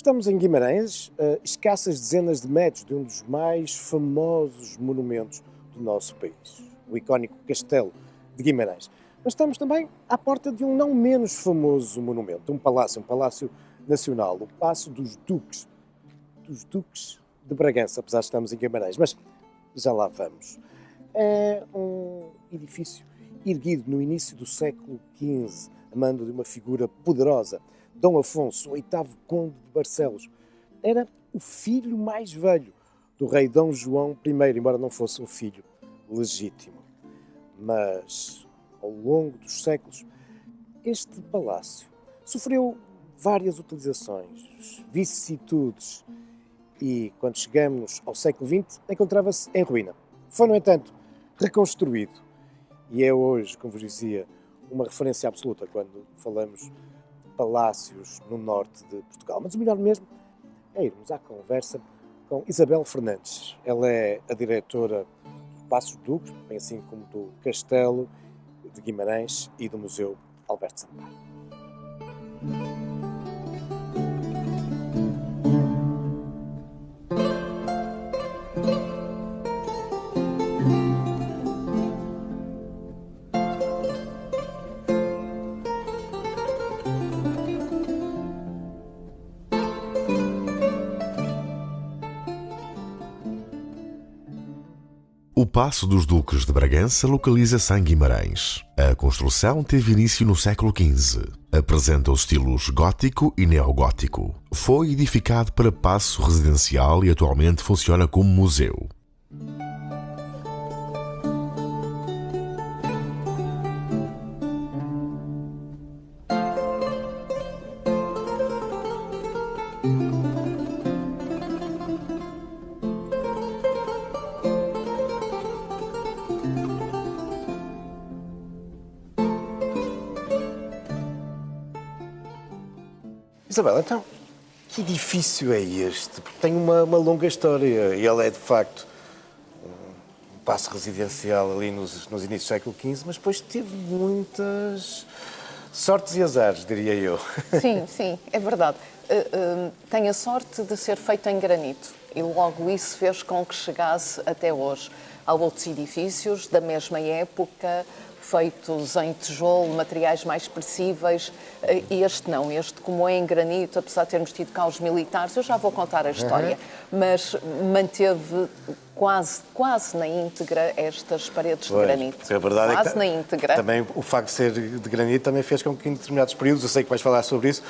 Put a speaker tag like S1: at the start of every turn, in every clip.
S1: Estamos em Guimarães, a escassas dezenas de metros de um dos mais famosos monumentos do nosso país, o icónico Castelo de Guimarães. Mas estamos também à porta de um não menos famoso monumento, um palácio nacional, o Paço dos Duques de Bragança, apesar de estarmos em Guimarães, mas já lá vamos. É um edifício erguido no início do século XV, a mando de uma figura poderosa, Dom Afonso, o oitavo conde de Barcelos. Era o filho mais velho do rei Dom João I, embora não fosse um filho legítimo. Mas, ao longo dos séculos, este palácio sofreu várias utilizações, vicissitudes, e quando chegamos ao século XX, encontrava-se em ruína. Foi, no entanto, reconstruído. E é hoje, como vos dizia, uma referência absoluta quando falamos de palácios no norte de Portugal. Mas o melhor mesmo é irmos à conversa com Isabel Fernandes. Ela é a diretora do Paço dos Duques, bem assim como do Castelo de Guimarães e do Museu Alberto Sampaio.
S2: O Paço dos Duques de Bragança localiza-se em Guimarães. A construção teve início no século XV. Apresenta os estilos gótico e neogótico. Foi edificado para paço residencial e atualmente funciona como museu.
S1: Isabel, então, que edifício é este? Porque tem uma longa história e ele é, de facto, um paço residencial ali nos inícios do século XV, mas depois teve muitas sortes e azares, diria eu.
S3: Sim, é verdade. Tem a sorte de ser feito em granito e logo isso fez com que chegasse até hoje. Há outros edifícios da mesma época, feitos em tijolo, materiais mais expressíveis, e este não. Este, como é em granito, apesar de termos tido cá os militares, eu já vou contar a história, mas manteve quase na íntegra estas paredes de granito.
S1: A verdade
S3: quase
S1: é que
S3: na íntegra.
S1: Também o facto de ser de granito também fez com que em determinados períodos, eu sei que vais falar sobre isso,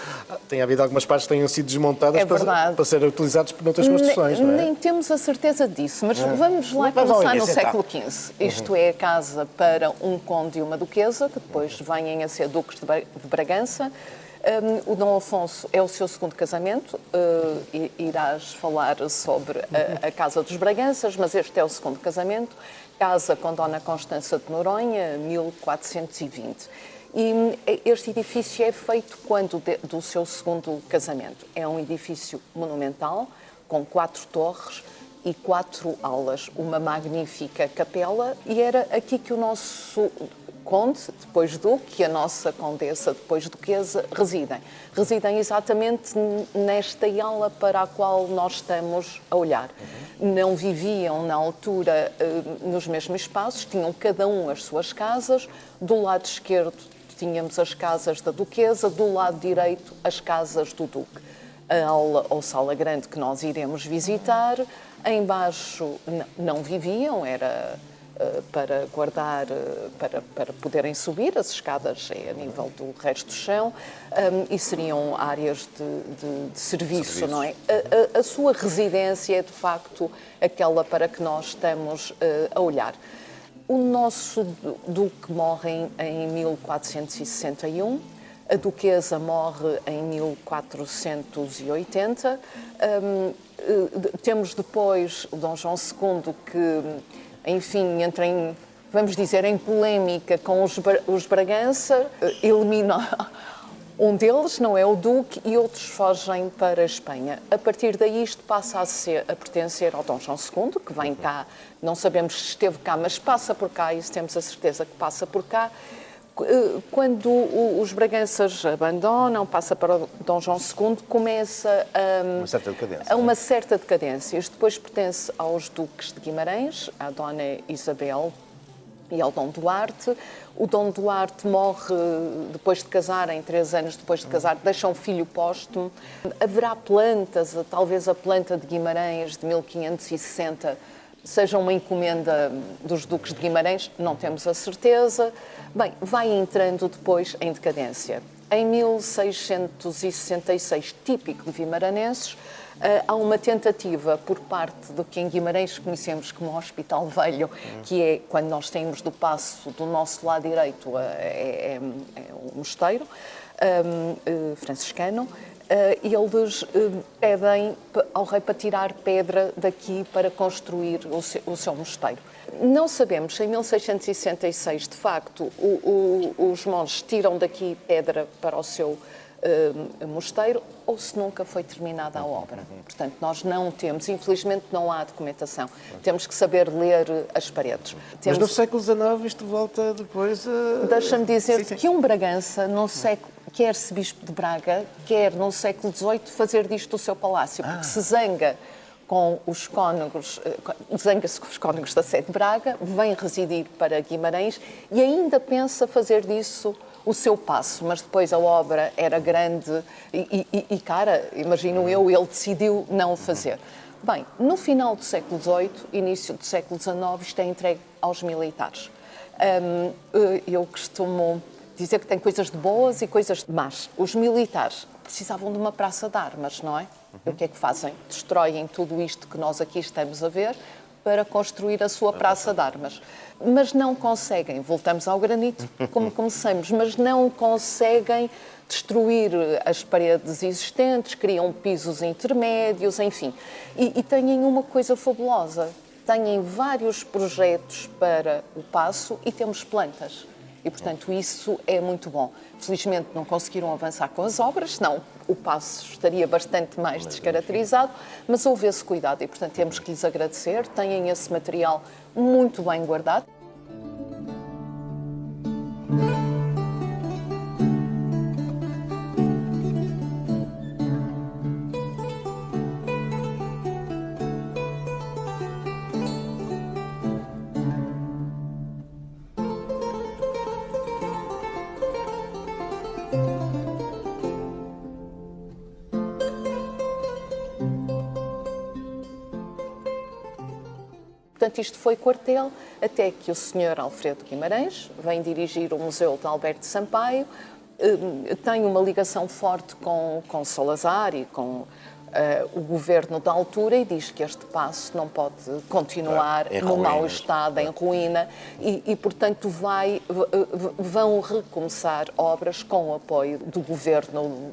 S1: tenha havido algumas partes que tenham sido desmontadas para serem utilizadas por outras construções, não é?
S3: Nem temos a certeza disso, mas vamos lá começar no século XV. Isto é a casa para um conde e uma duquesa, que depois vêm a ser duques de Bragança. O Dom Afonso é o seu segundo casamento, irás falar sobre a Casa dos Braganças, mas este é o segundo casamento, casa com Dona Constança de Noronha, 1420. E este edifício é feito quando do seu segundo casamento. É um edifício monumental, com 4 torres e 4 aulas, uma magnífica capela, e era aqui que o nosso conde, depois duque, e a nossa condessa, depois duquesa, residem. Residem exatamente nesta ala para a qual nós estamos a olhar. Não viviam, na altura, nos mesmos espaços, tinham cada um as suas casas. Do lado esquerdo tínhamos as casas da duquesa, do lado direito as casas do duque. A aula ou sala grande que nós iremos visitar, embaixo não viviam, era para guardar, para poderem subir, as escadas a nível do resto do chão, e seriam áreas de serviço, não é? A sua residência é, de facto, aquela para que nós estamos a olhar. O nosso duque morre em 1461, a duquesa morre em 1480, temos depois o Dom João II que, enfim, entra em, vamos dizer, em polémica com os Bragança, elimina um deles, não é o duque, e outros fogem para a Espanha. A partir daí isto passa a pertencer ao Dom João II, que vem cá, não sabemos se esteve cá, mas passa por cá, isso temos a certeza que passa por cá. Quando os Braganças abandonam, passa para o Dom João II, começa uma certa decadência. Isto depois pertence aos duques de Guimarães, à Dona Isabel e ao Dom Duarte. O Dom Duarte morre depois de casarem, 3 anos depois de casar, deixa um filho póstumo. Haverá plantas, talvez a planta de Guimarães de 1560 seja uma encomenda dos duques de Guimarães, não temos a certeza. Bem, vai entrando depois em decadência. Em 1666, típico de vimaranenses, há uma tentativa por parte do que em Guimarães conhecemos como Hospital Velho, que é quando nós saímos do paço do nosso lado direito, é um mosteiro franciscano. Eles pedem ao rei para tirar pedra daqui para construir o seu mosteiro. Não sabemos se em 1666, de facto, os monges tiram daqui pedra para o seu mosteiro ou se nunca foi terminada a obra. Portanto, nós não temos, infelizmente não há documentação. Temos que saber ler as paredes.
S1: Mas no século XIX isto volta depois a...
S3: Deixa-me dizer que um Bragança, no século, quer arcebispo de Braga, quer no século XVIII, fazer disto o seu palácio, porque se zanga com os cônegos, zanga-se com os cônegos da Sé de Braga, vem residir para Guimarães e ainda pensa fazer disso o seu paço, mas depois a obra era grande e cara, imagino eu, ele decidiu não o fazer. Bem, no final do século XVIII, início do século XIX, isto é entregue aos militares. Eu costumo dizer que tem coisas de boas e coisas de más. Os militares precisavam de uma praça de armas, não é? E o que é que fazem? Destroem tudo isto que nós aqui estamos a ver para construir a sua praça de armas. Mas não conseguem, voltamos ao granito, como começamos, mas não conseguem destruir as paredes existentes, criam pisos intermédios, enfim. E têm uma coisa fabulosa, têm vários projetos para o paço e temos plantas. E, portanto, isso é muito bom. Felizmente não conseguiram avançar com as obras, senão o paço estaria bastante mais descaracterizado, mas houve esse cuidado e, portanto, temos que lhes agradecer. Têm esse material muito bem guardado. Portanto, isto foi quartel até que o Sr. Alfredo Guimarães vem dirigir o Museu de Alberto Sampaio, tem uma ligação forte com Salazar e com o governo da altura e diz que este paço não pode continuar no mau estado, em ruína, e portanto vão recomeçar obras com o apoio do governo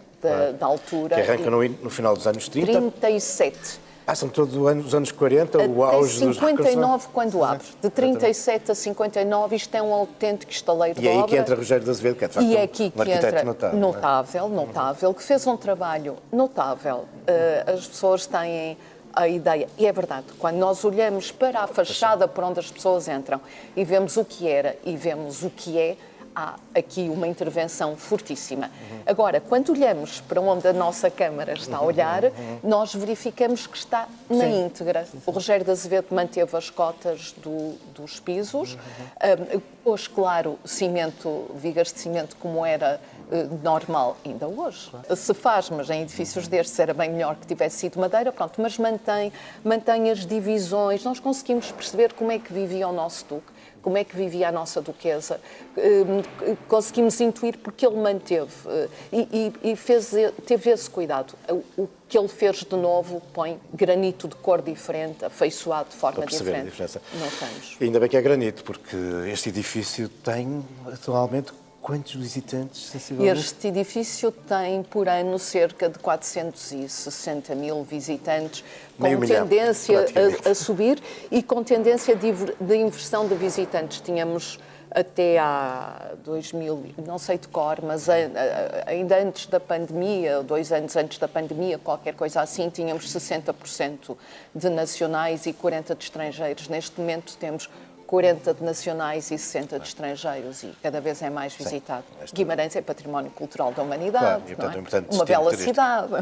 S3: da altura.
S1: Que arranca no final dos anos 30?
S3: 37.
S1: São todos os anos 40, o auge dos
S3: 59, quando abre. De 37 a 59, isto é um autêntico estaleiro de obra.
S1: E é aí que entra Rogério de Azevedo, que é de facto um arquiteto
S3: notável, que fez um trabalho notável. As pessoas têm a ideia, e é verdade, quando nós olhamos para a fachada por onde as pessoas entram e vemos o que era e vemos o que é, há aqui uma intervenção fortíssima. Agora, quando olhamos para onde a nossa Câmara está a olhar, nós verificamos que está na íntegra. O Rogério de Azevedo manteve as cotas dos pisos, pôs, claro, cimento, vigas de cimento como era normal ainda hoje. Se faz, mas em edifícios destes era bem melhor que tivesse sido madeira, pronto, mas mantém as divisões. Nós conseguimos perceber como é que vivia o nosso Duque, como é que vivia a nossa duquesa, conseguimos intuir porque ele manteve e teve esse cuidado. O que ele fez de novo põe granito de cor diferente, afeiçoado de forma diferente.
S1: A diferença.
S3: Não temos.
S1: Ainda bem que é granito, porque este edifício tem atualmente quantos visitantes, sensivelmente?
S3: Este edifício tem, por ano, cerca de 460 mil visitantes, com tendência a subir e com tendência de inversão de visitantes. Tínhamos até há 2000, não sei de cor, mas ainda antes da pandemia, 2 anos antes da pandemia, qualquer coisa assim, tínhamos 60% de nacionais e 40% de estrangeiros. Neste momento temos 40 de nacionais e 60 de estrangeiros, e cada vez é mais visitado. Guimarães é património cultural da humanidade,
S1: Claro, e, portanto,
S3: uma bela cidade.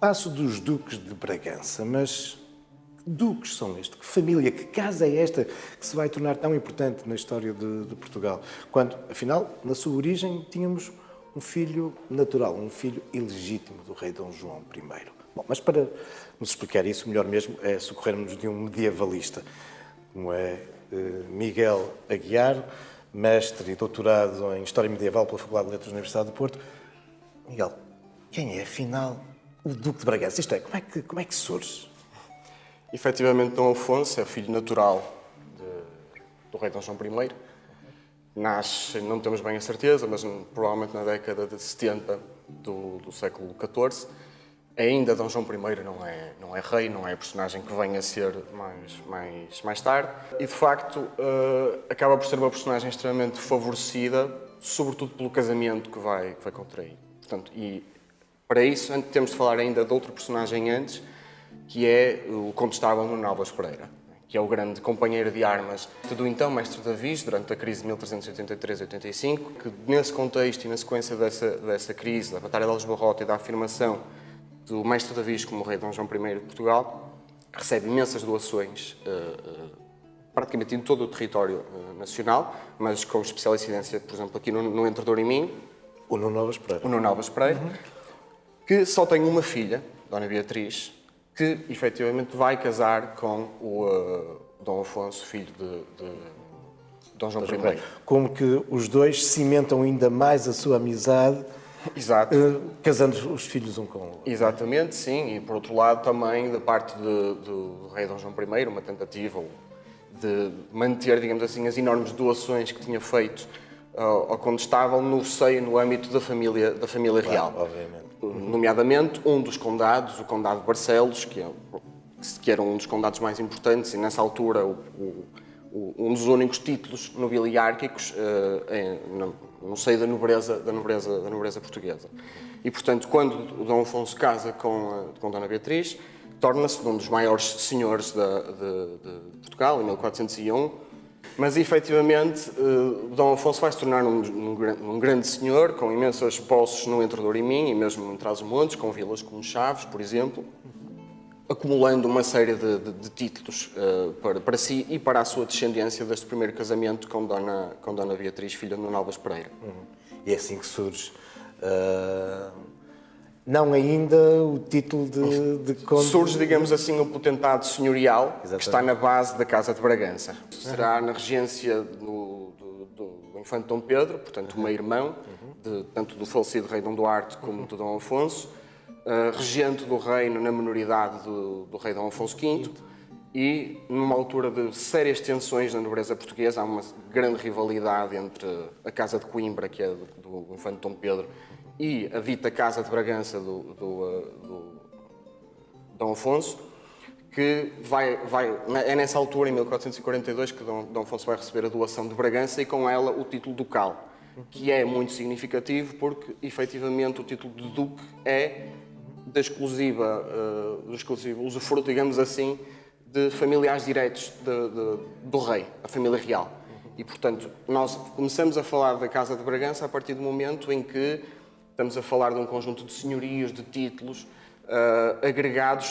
S1: Paço dos Duques de Bragança, mas que duques são estes? Que família, que casa é esta que se vai tornar tão importante na história de Portugal? Quando, afinal, na sua origem, tínhamos um filho natural, um filho ilegítimo do rei Dom João I. Bom, mas para nos explicar isso, melhor mesmo é socorrermos de um medievalista, como é Miguel Aguiar, mestre e doutorado em História Medieval pela Faculdade de Letras da Universidade do Porto. Miguel, quem é, afinal, o Duque de Bragança? Isto é, como é que surge?
S4: Efetivamente, Dom Afonso é filho natural do rei Dom João I. Nasce, não temos bem a certeza, mas provavelmente na década de 70 do século XIV. Ainda Dom João I não é rei, não é personagem que venha a ser mais tarde. E, de facto, acaba por ser uma personagem extremamente favorecida, sobretudo pelo casamento que vai contrair. Portanto, e para isso, temos de falar ainda de outro personagem antes, que é o Condestável Nuno Álvares Pereira, que é o grande companheiro de armas do então mestre Davis, durante a crise de 1383-85, que nesse contexto e na sequência dessa crise, da Batalha de Aljubarrota e da afirmação do mestre Davis como rei Dom João I de Portugal, recebe imensas doações, praticamente em todo o território nacional, mas com especial incidência, por exemplo, aqui no Entre Douro e Minho.
S1: O Nuno Álvares Pereira.
S4: O Nuno Álvares Pereira, que só tem uma filha, Dona Beatriz, que efetivamente vai casar com o Dom Afonso, filho de Dom João I.
S1: Como que os dois cimentam ainda mais a sua amizade,
S4: Exato.
S1: Casando os filhos um com o outro.
S4: Exatamente, sim. E por outro lado também da parte do rei Dom João I, uma tentativa de manter, digamos assim, as enormes doações que tinha feito ao Condestável no âmbito da família real.
S1: Claro, obviamente.
S4: Nomeadamente um dos condados, o Condado de Barcelos, que era um dos condados mais importantes e nessa altura um dos únicos títulos nobiliárquicos no seio da nobreza portuguesa. E, portanto, quando o Dom Afonso casa com Dona Beatriz, torna-se um dos maiores senhores de Portugal, em 1401, mas, efetivamente, Dom Afonso vai se tornar um grande senhor, com imensas posses no Entre Douro e Minho, e mesmo em Trás-os-Montes, com vilas como Chaves, por exemplo, acumulando uma série de títulos para si e para a sua descendência deste primeiro casamento com Dona Beatriz, filha de Nuno Álvares Pereira.
S1: E é assim que surge, não ainda o título de conde...
S4: Surge, digamos assim, o potentado senhorial.
S1: Exatamente.
S4: Que está na base da Casa de Bragança. Será na regência do infante Dom Pedro, portanto, o meio-irmão, tanto do falecido rei Dom Duarte como do Dom Afonso, regente do reino na minoridade do rei Dom Afonso V, e numa altura de sérias tensões na nobreza portuguesa, há uma grande rivalidade entre a Casa de Coimbra, que é do infante Dom Pedro, e a dita Casa de Bragança do Dom Afonso, que é nessa altura, em 1442, que Dom Afonso vai receber a doação de Bragança e com ela o título ducal, que é muito significativo porque, efetivamente, o título de duque é do exclusivo usufruto, digamos assim, de familiares diretos do rei, a família real. E, portanto, nós começamos a falar da Casa de Bragança a partir do momento em que estamos a falar de um conjunto de senhorios, de títulos, agregados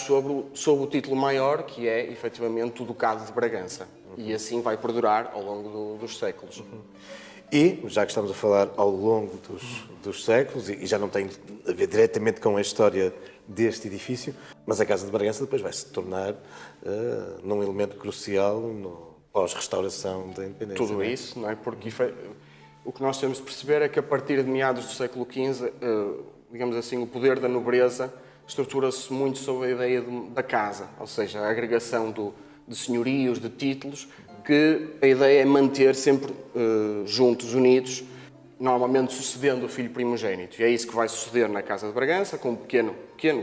S4: sobre o título maior, que é, efetivamente, o Ducado de Bragança. E assim vai perdurar ao longo dos séculos.
S1: E, já que estamos a falar ao longo dos séculos, e já não tem a ver diretamente com a história deste edifício, mas a Casa de Bragança depois vai se tornar num elemento crucial no pós-restauração da independência.
S4: Tudo isso, não é? Porque o que nós temos de perceber é que a partir de meados do século XV, digamos assim, o poder da nobreza estrutura-se muito sobre a ideia da casa, ou seja, a agregação de senhorios, de títulos, que a ideia é manter sempre juntos, unidos, normalmente sucedendo o filho primogênito. E é isso que vai suceder na Casa de Bragança, com um pequeno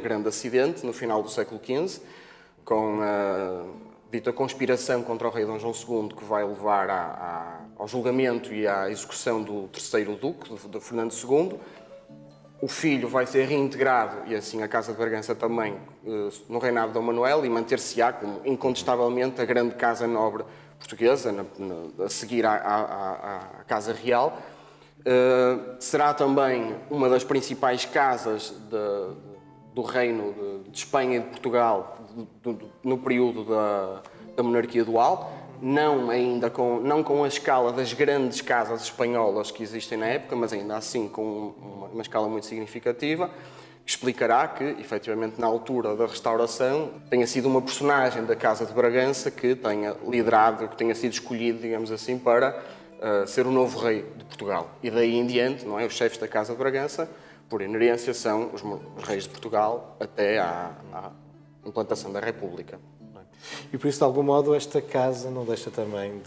S4: grande acidente no final do século XV, com a dita conspiração contra o rei Dom João II, que vai levar ao julgamento e à execução do terceiro duque, de Fernando II. O filho vai ser reintegrado, e assim a Casa de Bragança também, no reinado de Dom Manuel, e manter-se-á como, incontestavelmente, a grande casa nobre portuguesa, a seguir à Casa Real. Será também uma das principais casas do reino de Espanha e de Portugal no período da monarquia dual, não com a escala das grandes casas espanholas que existem na época, mas ainda assim com uma escala muito significativa, que explicará que, efetivamente, na altura da restauração, tenha sido uma personagem da Casa de Bragança que tenha liderado, que tenha sido escolhido, digamos assim, para ser o novo rei de Portugal. E daí em diante, não é? Os chefes da Casa de Bragança, por inerência, são os reis de Portugal até à implantação da República.
S1: E por isso, de algum modo, esta casa não deixa também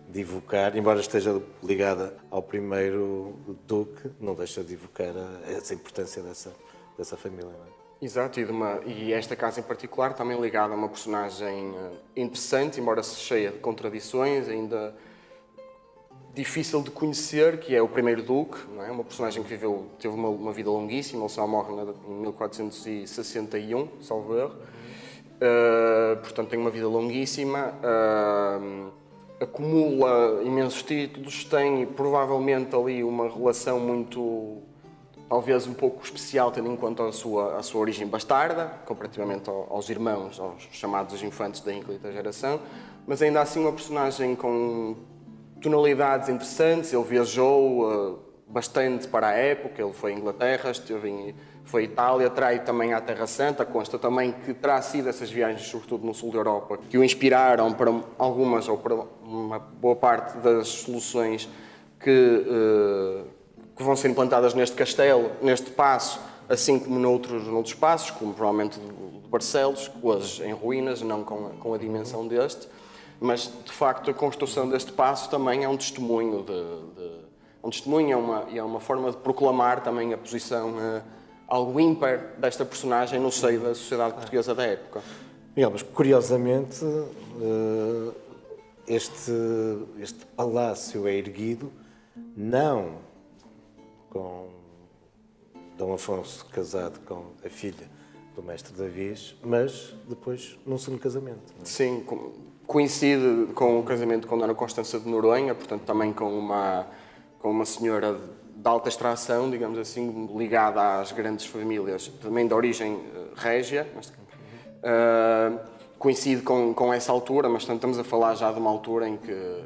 S1: de evocar, embora esteja ligada ao primeiro duque, não deixa de evocar essa importância dessa família, não é?
S4: Exato, e esta casa em particular também ligada a uma personagem interessante, embora cheia de contradições, ainda difícil de conhecer, que é o primeiro duque, não é? Uma personagem que teve uma vida longuíssima, ele só morre em 1461, salvo erro. Portanto, tem uma vida longuíssima, acumula imensos títulos, tem provavelmente ali uma relação muito, talvez um pouco especial, tendo em conta a sua origem bastarda, comparativamente aos irmãos, aos chamados infantes da ínclita geração, mas ainda assim uma personagem com tonalidades interessantes. Ele viajou bastante para a época, ele foi à Inglaterra, foi à Itália, trai também à Terra Santa, consta também que terá sido essas viagens, sobretudo no sul da Europa, que o inspiraram para algumas ou para uma boa parte das soluções que vão ser implantadas neste castelo, neste paço, assim como noutros passos, como provavelmente de Barcelos, hoje em ruínas, não com a dimensão deste, mas de facto a construção deste paço também é um testemunho é uma forma de proclamar também a posição algo ímpar desta personagem no seio da sociedade portuguesa da época.
S1: Miguel, mas curiosamente este palácio é erguido não com Dom Afonso casado com a filha do mestre Davis, mas depois num segundo casamento. Não é?
S4: Sim, coincide com o casamento com Dona Constança de Noronha, portanto também com uma senhora de alta extração, digamos assim, ligada às grandes famílias, também de origem régia. Coincide com essa altura, mas portanto, estamos a falar já de uma altura em que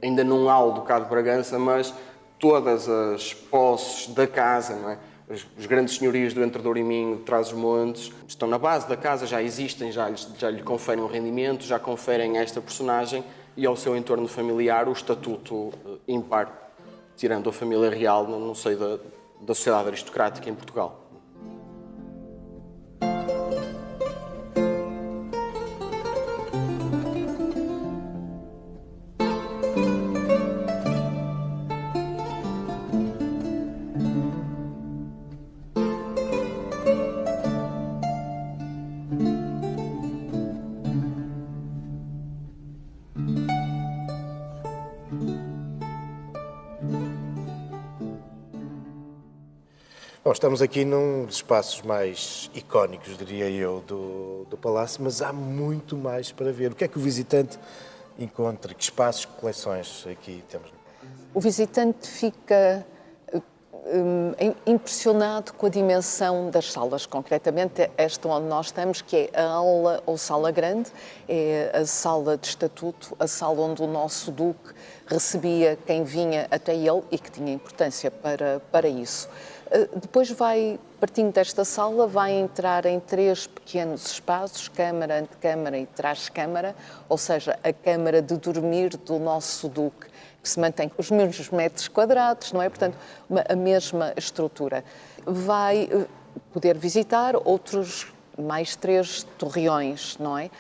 S4: ainda não há o Ducado de Bragança, mas todas as posses da casa, não é? Os grandes senhorios do Entredouro e Minho, de Trás-os-Montes, estão na base da casa, já existem, já lhe conferem um rendimento, já conferem a esta personagem e ao seu entorno familiar o estatuto ímpar, tirando a família real no seio da sociedade aristocrática em Portugal.
S1: Bom, estamos aqui num dos espaços mais icónicos, diria eu, do Palácio, mas há muito mais para ver. O que é que o visitante encontra? Que espaços, que coleções aqui temos?
S3: O visitante fica impressionado com a dimensão das salas, concretamente esta onde nós estamos, que é a aula ou sala grande, é a sala de estatuto, a sala onde o nosso Duque recebia quem vinha até ele e que tinha importância para isso. Depois partindo desta sala, vai entrar em 3 pequenos espaços, câmara, antecâmara e trás-câmara, ou seja, a câmara de dormir do nosso Duque, que se mantém com os mesmos metros quadrados, não é? Portanto, a mesma estrutura. Vai poder visitar outros mais 3 torreões, não é?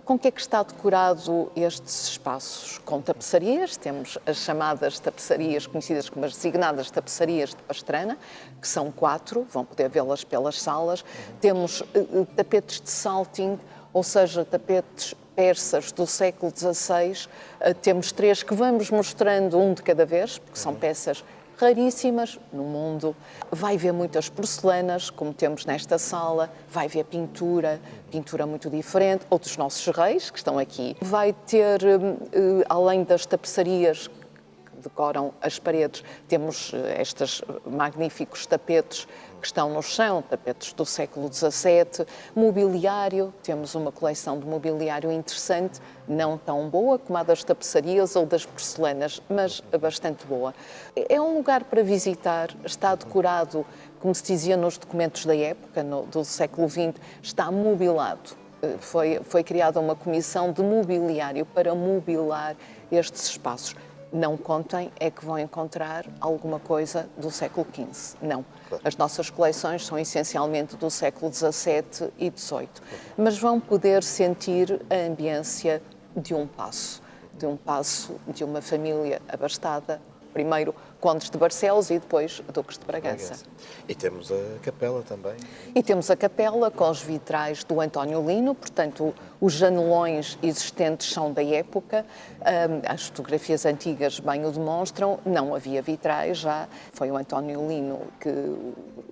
S3: Com que é que está decorado estes espaços? Com tapeçarias, temos as chamadas tapeçarias, conhecidas como as designadas tapeçarias de Pastrana, que são 4, vão poder vê-las pelas salas. Temos tapetes de salting, ou seja, tapetes persas do século XVI. Temos 3 que vamos mostrando um de cada vez, porque são peças raríssimas no mundo. Vai ver muitas porcelanas, como temos nesta sala, vai ver pintura muito diferente, ou dos nossos reis, que estão aqui. Vai ter, além das tapeçarias que decoram as paredes, temos estes magníficos tapetes que estão no chão, tapetes do século XVII, mobiliário, temos uma coleção de mobiliário interessante, não tão boa como a das tapeçarias ou das porcelanas, mas bastante boa. É um lugar para visitar, está decorado, como se dizia nos documentos da época, do século XX, está mobilado. Foi criada uma comissão de mobiliário para mobilar estes espaços. Não contem é que vão encontrar alguma coisa do século XV. Não. As nossas coleções são essencialmente do século XVII e XVIII. Mas vão poder sentir a ambiência de um paço de uma família abastada, primeiro condes de Barcelos e depois duques de Bragança.
S1: E temos a capela também.
S3: E temos a capela com os vitrais do António Lino, portanto, os janelões existentes são da época, as fotografias antigas bem o demonstram, não havia vitrais já, foi o António Lino que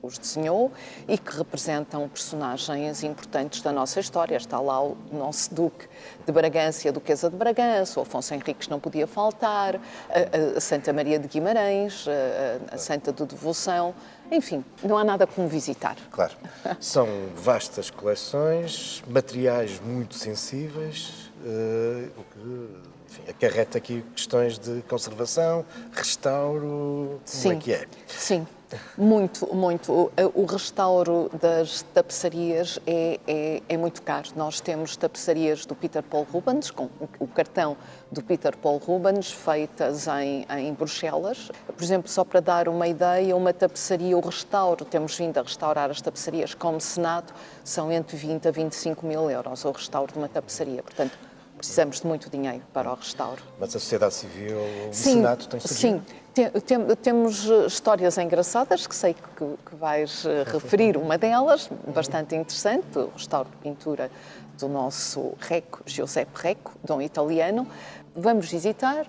S3: os desenhou e que representam personagens importantes da nossa história. Está lá o nosso Duque de Bragança e a Duquesa de Bragança, o Afonso Henriques não podia faltar, a Santa Maria de Guimarães, a Santa de Devoção, enfim, não há nada como visitar.
S1: Claro. São vastas coleções, materiais muito sensíveis, o que, enfim, acarreta aqui questões de conservação, restauro, como é que é?
S3: Sim. Muito. O restauro das tapeçarias é muito caro. Nós temos tapeçarias do Peter Paul Rubens, com o cartão do Peter Paul Rubens, feitas em Bruxelas. Por exemplo, só para dar uma ideia, uma tapeçaria, o restauro, temos vindo a restaurar as tapeçarias com mecenato, são entre 20 a 25 mil euros o restauro de uma tapeçaria. Portanto, precisamos de muito dinheiro para o restauro.
S1: Mas a sociedade civil, o mecenato tem surgido?
S3: Sim. Temos histórias engraçadas, que sei que vais referir uma delas, bastante interessante, o restauro de pintura do nosso Recco, Giuseppe Recco, de um italiano. Vamos visitar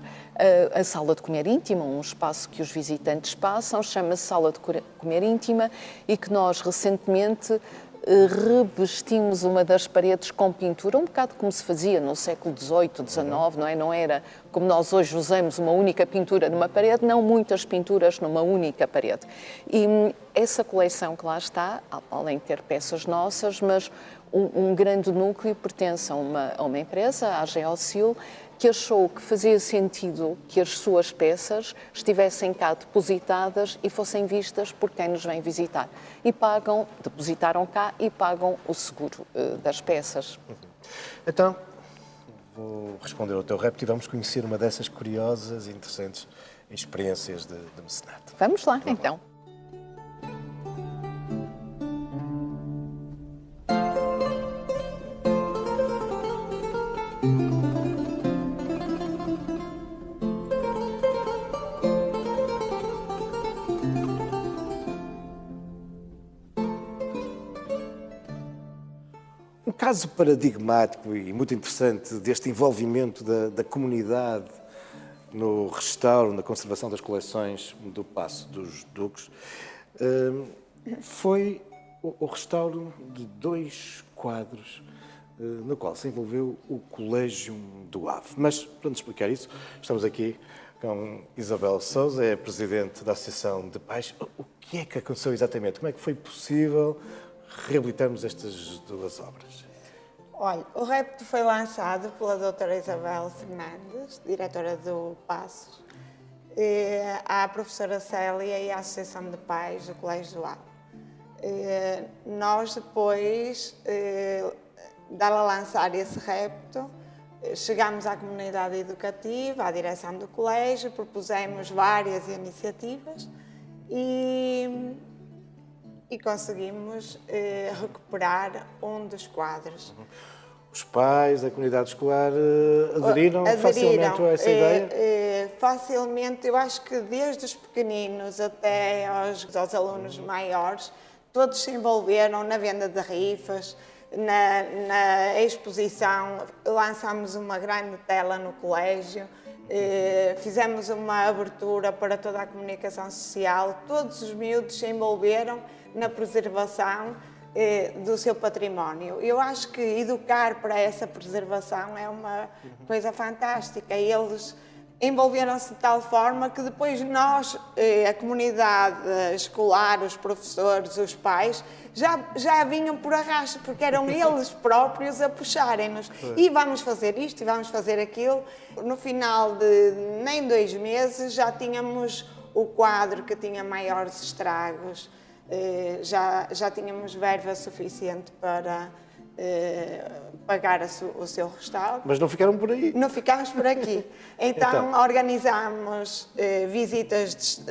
S3: a sala de comer íntima, um espaço que os visitantes passam, chama-se Sala de Comer Íntima, e que nós recentemente revestimos uma das paredes com pintura, um bocado como se fazia no século XVIII, XIX, não é? Não era como nós hoje usamos uma única pintura numa parede, não muitas pinturas numa única parede. E essa coleção que lá está, além de ter peças nossas, mas um grande núcleo pertence a uma empresa, a Geocil, que achou que fazia sentido que as suas peças estivessem cá depositadas e fossem vistas por quem nos vem visitar. E depositaram cá e pagam o seguro das peças.
S1: Então, vou responder ao teu repto e vamos conhecer uma dessas curiosas e interessantes experiências de mecenato.
S3: Vamos lá, então.
S1: Um caso paradigmático e muito interessante deste envolvimento da comunidade no restauro, na conservação das coleções do Paço dos Duques, foi o restauro de 2 quadros no qual se envolveu o Colégio do Ave. Mas, para nos explicar isso, estamos aqui com Isabel Sousa, é presidente da Associação de Pais. O que é que aconteceu exatamente? Como é que foi possível reabilitarmos estas 2 obras?
S5: Olha, o repto foi lançado pela doutora Isabel Fernandes, diretora do Paços, à professora Célia e à Associação de Pais do Colégio do Ave. Nós, depois de ela lançar esse repto, chegámos à comunidade educativa, à direção do colégio, propusemos várias iniciativas e conseguimos recuperar um dos quadros.
S1: Os pais, a comunidade escolar aderiram facilmente a essa ideia?
S5: Facilmente, eu acho que desde os pequeninos até aos alunos maiores, todos se envolveram na venda de rifas, na exposição, lançámos uma grande tela no colégio, fizemos uma abertura para toda a comunicação social, todos os miúdos se envolveram na preservação do seu património. Eu acho que educar para essa preservação é uma coisa fantástica. Eles envolveram-se de tal forma que depois nós, a comunidade escolar, os professores, os pais, já vinham por arrasto, porque eram eles próprios a puxarem-nos. E vamos fazer isto, e vamos fazer aquilo. No final de nem 2 meses já tínhamos o quadro que tinha maiores estragos, já tínhamos verba suficiente para pagar o seu restauro.
S1: Mas não ficaram por aí?
S5: Não ficámos por aqui. Então organizámos visitas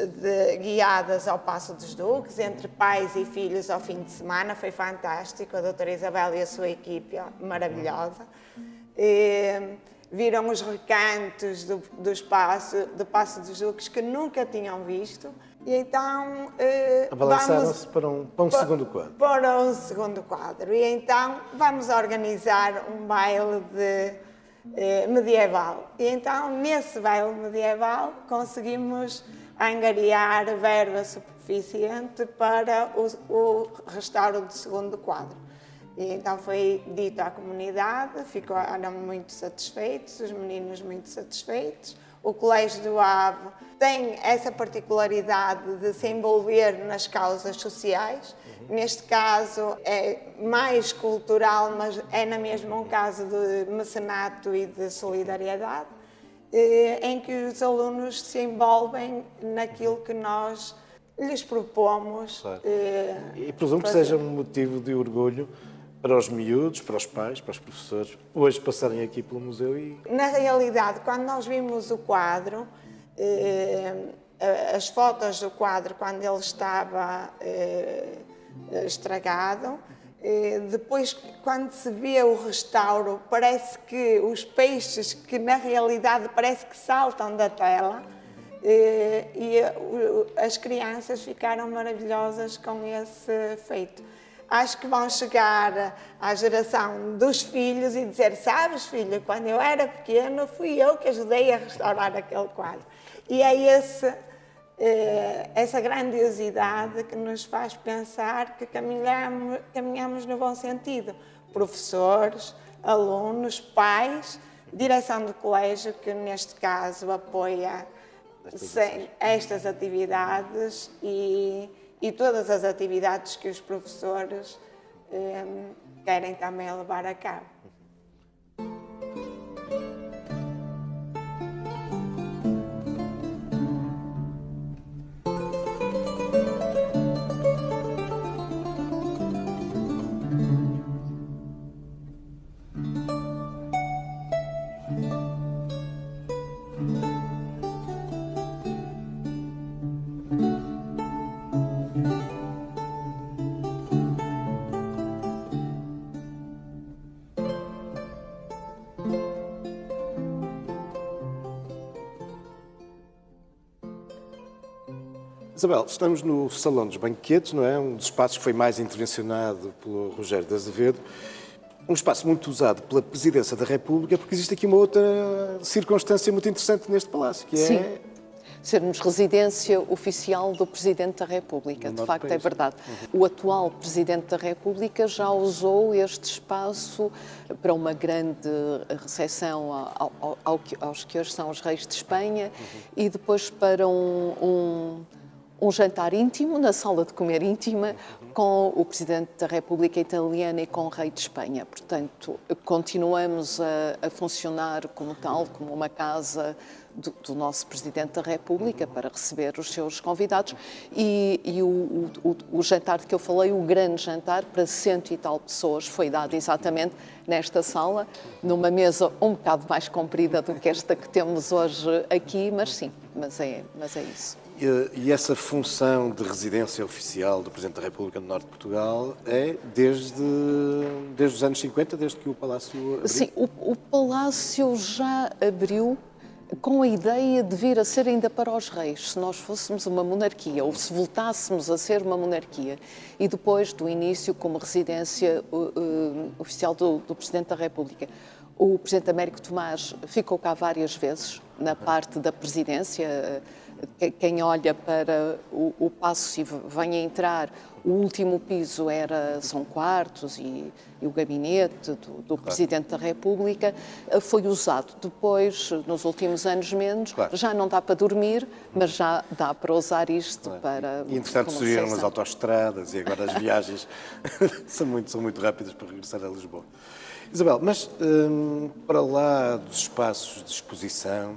S5: guiadas ao Paço dos Duques, entre pais e filhos ao fim de semana. Foi fantástico, a doutora Isabel e a sua equipe, maravilhosa. Viram os recantos do Paço dos Duques que nunca tinham visto. E então
S1: abalançaram-se para um segundo quadro.
S5: Para um segundo quadro. E então vamos organizar um baile medieval. E então, nesse baile medieval, conseguimos angariar verba suficiente para o restauro do segundo quadro. E então foi dito à comunidade, eram muito satisfeitos, os meninos muito satisfeitos. O Colégio do Ave tem essa particularidade de se envolver nas causas sociais. Neste caso é mais cultural, mas é na mesma um caso de mecenato e de solidariedade, em que os alunos se envolvem naquilo que nós lhes propomos.
S1: Claro. E presumo que seja um motivo de orgulho para os miúdos, para os pais, para os professores, hoje passarem aqui pelo museu e...
S5: Na realidade, quando nós vimos o quadro, as fotos do quadro, quando ele estava estragado, depois, quando se vê o restauro, parece que os peixes, que na realidade parece que saltam da tela, e as crianças ficaram maravilhosas com esse feito. Acho que vão chegar à geração dos filhos e dizer: sabes, filho, quando eu era pequeno fui eu que ajudei a restaurar aquele quadro. E é essa grandiosidade que nos faz pensar que caminhamos no bom sentido. Professores, alunos, pais, direção do colégio, que neste caso apoia estas atividades e todas as atividades que os professores querem também levar a cabo.
S1: Isabel, estamos no Salão dos Banquetes, não é? Um dos espaços que foi mais intervencionado pelo Rogério de Azevedo. Um espaço muito usado pela Presidência da República, porque existe aqui uma outra circunstância muito interessante neste palácio, que
S3: Sim.
S1: é...
S3: sermos residência oficial do Presidente da República. De facto, é verdade. O atual Presidente da República já usou este espaço para uma grande recepção aos que hoje são os reis de Espanha e depois para um jantar íntimo, na sala de comer íntima, com o Presidente da República Italiana e com o Rei de Espanha. Portanto, continuamos a funcionar como tal, como uma casa do nosso Presidente da República para receber os seus convidados e o jantar de que eu falei, o grande jantar para 100 e tal pessoas, foi dado exatamente nesta sala, numa mesa um bocado mais comprida do que esta que temos hoje aqui, mas sim, mas é isso.
S1: E essa função de residência oficial do Presidente da República do Norte de Portugal é desde os anos 50, desde que o Palácio abriu?
S3: Sim, o Palácio já abriu com a ideia de vir a ser ainda para os reis, se nós fôssemos uma monarquia, ou se voltássemos a ser uma monarquia. E depois do início como residência oficial do Presidente da República. O Presidente Américo Tomás ficou cá várias vezes, na parte da presidência. Quem olha para o paço e vem a entrar, o último piso são quartos e o gabinete do Presidente da República foi usado. Depois, nos últimos anos menos, já não dá para dormir, mas já dá para usar isto para...
S1: E, entretanto, surgiram as autoestradas e agora as viagens são muito rápidas para regressar a Lisboa. Isabel, mas para lá dos espaços de exposição...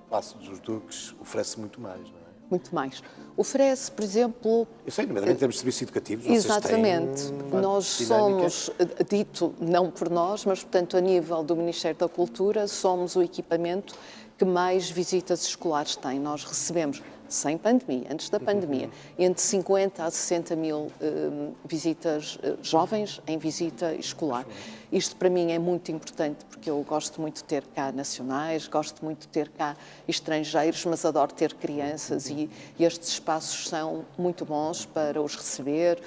S1: O Paço dos Duques oferece muito mais, não é?
S3: Muito mais. Oferece, por exemplo...
S1: Eu sei, nomeadamente em termos de serviços educativos,
S3: exatamente.
S1: Vocês têm
S3: nós somos, dito não por nós, mas, portanto, a nível do Ministério da Cultura, somos o equipamento que mais visitas escolares tem. Nós recebemos, sem pandemia, antes da pandemia, entre 50 a 60 mil visitas jovens em visita escolar. Isto para mim é muito importante porque eu gosto muito de ter cá nacionais, gosto muito de ter cá estrangeiros, mas adoro ter crianças e estes espaços são muito bons para os receber,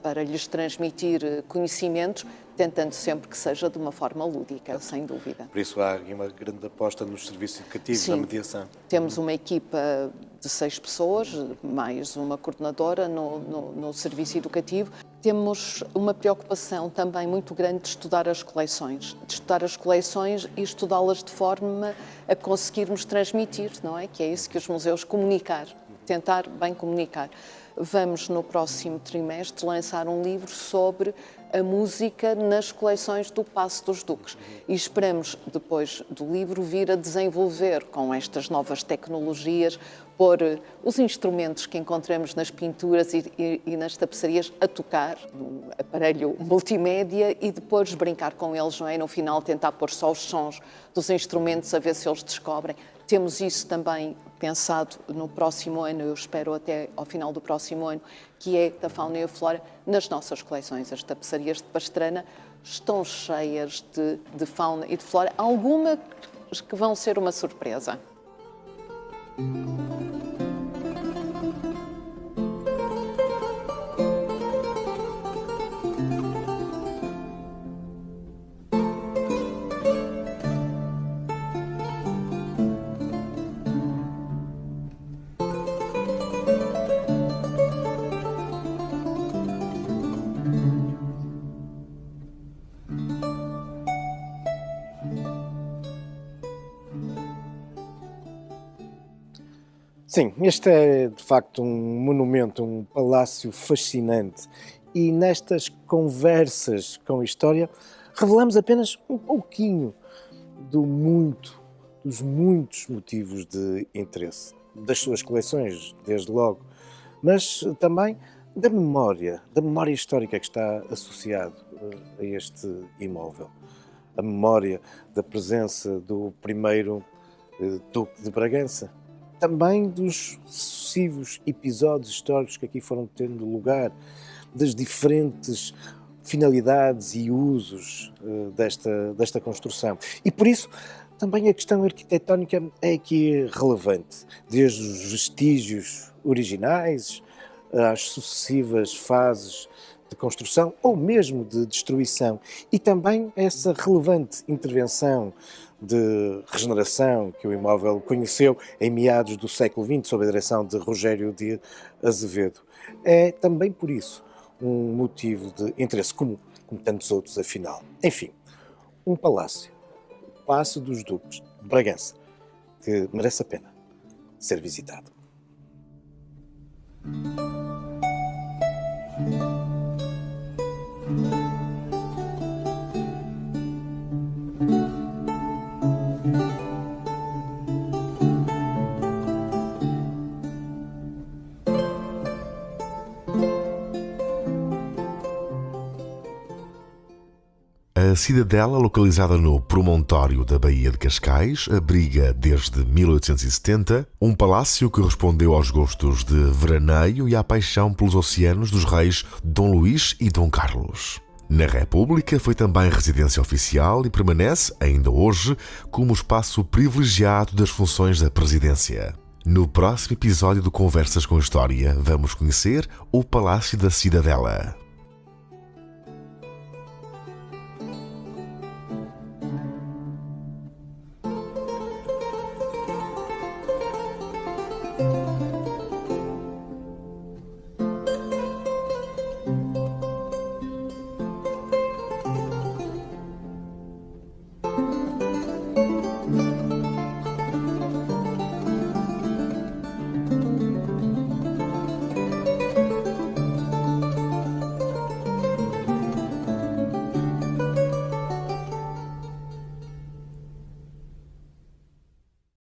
S3: para lhes transmitir conhecimentos, tentando sempre que seja de uma forma lúdica, sem dúvida.
S1: Por isso há uma grande aposta nos serviços educativos, na mediação.
S3: Temos uma equipa de 6 pessoas, mais uma coordenadora no serviço educativo. Temos uma preocupação também muito grande de estudar as coleções e estudá-las de forma a conseguirmos transmitir, não é? Que é isso que os museus comunicar, tentar bem comunicar. Vamos, no próximo trimestre, lançar um livro sobre a música nas coleções do Paço dos Duques. E esperamos, depois do livro, vir a desenvolver com estas novas tecnologias, pôr os instrumentos que encontramos nas pinturas e nas tapeçarias a tocar no aparelho multimédia e depois brincar com eles, não é? No final tentar pôr só os sons dos instrumentos a ver se eles descobrem. Temos isso também pensado no próximo ano, eu espero até ao final do próximo ano, que é da fauna e a flora nas nossas coleções. As tapeçarias de Pastrana estão cheias de fauna e de flora, algumas que vão ser uma surpresa.
S1: Sim, este é de facto um monumento, um palácio fascinante e nestas conversas com a história revelamos apenas um pouquinho dos muitos motivos de interesse das suas coleções, desde logo, mas também da memória histórica que está associado a este imóvel. A memória da presença do primeiro Duque de Bragança, também dos sucessivos episódios históricos que aqui foram tendo lugar, das diferentes finalidades e usos desta construção. E por isso também a questão arquitetónica é aqui relevante, desde os vestígios originais às sucessivas fases de construção ou mesmo de destruição, e também essa relevante intervenção de regeneração que o imóvel conheceu em meados do século XX, sob a direção de Rogério de Azevedo. É também por isso um motivo de interesse, como tantos outros, afinal. Enfim, um palácio, o Paço dos Duques de Bragança, que merece a pena ser visitado.
S2: A Cidadela, localizada no promontório da Baía de Cascais, abriga desde 1870 um palácio que respondeu aos gostos de veraneio e à paixão pelos oceanos dos reis Dom Luís e Dom Carlos. Na República foi também residência oficial e permanece, ainda hoje, como espaço privilegiado das funções da presidência. No próximo episódio do Conversas com História, vamos conhecer o Palácio da Cidadela.